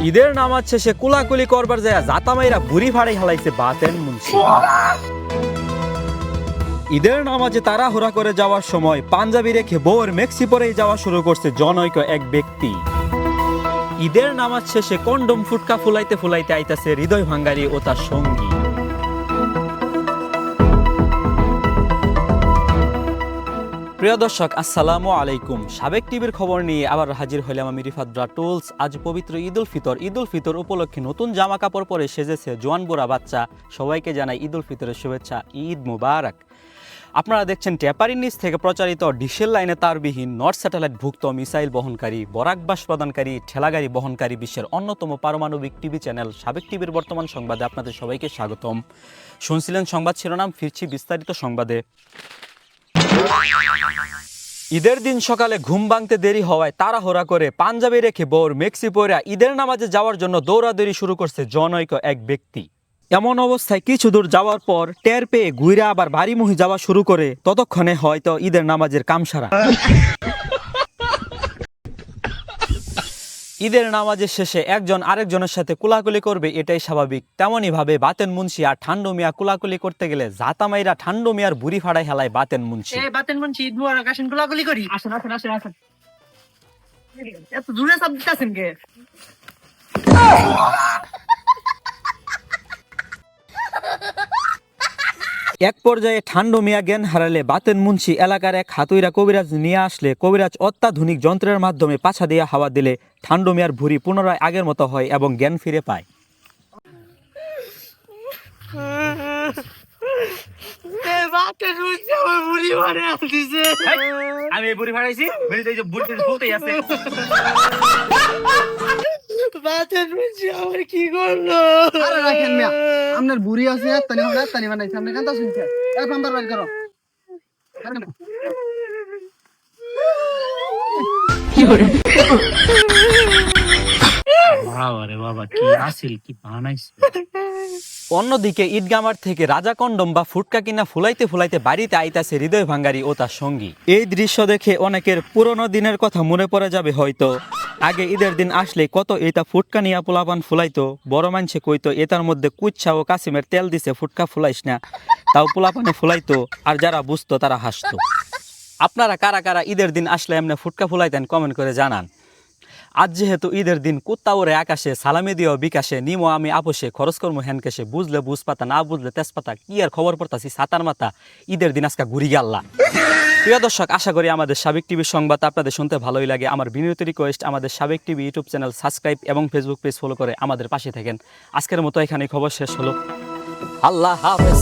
ঈদের নামাজ শেষে কুলাকুলি করবার যায় জাতামাইরা বুড়ি ফাড়াই হালাইছে বাতেন মুন্সি। ঈদের নামাজে তাড়াহুড়া করে যাওয়ার সময় পাঞ্জাবি রেখে বউয়ের মেক্সি পরেই যাওয়া শুরু করছে জনৈক এক ব্যক্তি। ঈদের নামাজ শেষে কন্ডম ফুটকা ফুলাইতে ফুলাইতে আইতাছে হৃদয় ভাঙ্গারি ও তার সঙ্গী। প্রিয় দর্শক, আসসালামু আলাইকুম। সাবেক টিভির খবর নিয়ে আবার হাজির হইলাম আমি রিফাত টুলস। আজ পবিত্র ঈদুল ফিতর উপলক্ষে নতুন জামা কাপড় পরে সেজেছে জোয়ান বুড়া বাচ্চা। সবাইকে জানাই ঈদুল ফিতরের শুভেচ্ছা, ঈদ মুবারক। আপনারা দেখছেন ট্যাপারির নিচ থেকে প্রচারিত ডিশেল লাইনে তারবিহীন নর্থ স্যাটেলাইট ভুক্ত মিসাইল বহনকারী, বরাকবাস প্রদানকারী, ঠেলাগাড়ি বহনকারী বিশ্বের অন্যতম পারমাণবিক টিভি চ্যানেল সাবেক টিভির বর্তমান সংবাদে আপনাদের সবাইকে স্বাগতম। শুনছিলেন সংবাদ শিরোনাম, ফিরছি বিস্তারিত সংবাদে। ঈদের দিন সকালে ঘুম ভাঙতে দেরি হওয়ায় তাড়াহুড়া করে পাঞ্জাবি রেখে বউর মেক্সি পরে ঈদের নামাজে যাওয়ার জন্য দৌড়াদৌড়ি শুরু করছে জনৈক এক ব্যক্তি। এমন অবস্থায় কিছু দূর যাওয়ার পর টের পেয়ে ঘুরে আবার বাড়িমুখী যাওয়া শুরু করে ততক্ষণে হয়তো ঈদের নামাজের কাম সারা। ঈদের নামাজের শেষে একজন আরেকজনের সাথে কুলাকুলি করবে, এটাই স্বাভাবিক। তেমনই ভাবে বাতেন মুন্সি আর ঠান্ডু মিয়া কুলাকুলি করতে গেলে জাতামাইরা ঠান্ডু মিয়ার বুড়ি ফাড়াই হেলায় বাতেন মুন্সি। বাতেন মুন্সি ঈদ মুবারক, আসেন কুলাকুলি করি। আসেন আসেন আসেন আসেন। এত দূরে সব দিতেছেন কে? এক পর্যায়ে ঠান্ডু মিয়া জ্ঞান হারালে বাতেন মুন্সি এলাকার এক হাতুইরা কবিরাজ নিয়ে আসলে কবিরাজ অত্যাধুনিক যন্ত্রের মাধ্যমে পাছা দিয়ে হাওয়া দিলে ঠান্ডু মিয়ার ভুঁড়ি পুনরায় আগের মতো হয় এবং জ্ঞান ফিরে পায়। বাতেন মুন্সি আমার বুড়ি মারে আসছে। আমি এই বুড়ি ফাড়াইছি, বলতেই আছে। বাতেন মুন্সি আমার কি করলো? আরে রাখেন মিয়া, আপনার বুড়ি আছে তানি হলে তানি বানাইছে, আপনি কান্তা শুনছে এক নাম্বার বাইর করো। অন্যদিকে ঈদগামার থেকে রাজা কন্ডম বা ফুটকা কিনা ফুলাইতে ফুলাইতে বাড়িতে আইতাছে হৃদয় ভাঙ্গারি ও তার সঙ্গী। এই দৃশ্য দেখে অনেকের পুরনো দিনের কথা মনে পড়ে যাবে হয়তো। আগে ঈদের দিন আসলে কত এটা ফুটকা নিয়ে পোলাপান ফুলাইতো, বড় মানছে কইতো এটার মধ্যে কুচ্ছা ও কাসিমের তেল দিছে, ফুটকা ফুলাইস না, তাও পোলাপানে ফুলাইতো, আর যারা বুঝতো তারা হাসতো। আপনারা কারা কারা ঈদের দিন আসলে এমনি ফুটকা ফুলাইতেন কমেন্ট করে জানান। আজ যেহেতু ঈদের দিন, কুত্তা ওরে আকাশে, সালামি দিও বিকাশে, নিমো আমি আপোষে, খরচ কর্ম হ্যানকেশে, বুঝলে বুঝ পাতা, না বুঝলে তেজপাতা, কি আর খবর পড়তাছি সাতার মাথা, ঈদের দিন আজকে ঘুরি গাল্লা। প্রিয় দর্শক, আশা করি আমাদের সাবেক টিভির সংবাদ আপনাদের শুনতে ভালোই লাগে। আমার বিনীত রিকোয়েস্ট, আমাদের সাবেক টিভি ইউটিউব চ্যানেল সাবস্ক্রাইব এবং ফেসবুক পেজ ফলো করে আমাদের পাশে থাকেন। আজকের মতো এখানে খবর শেষ হলো। আল্লাহ হাফেজ।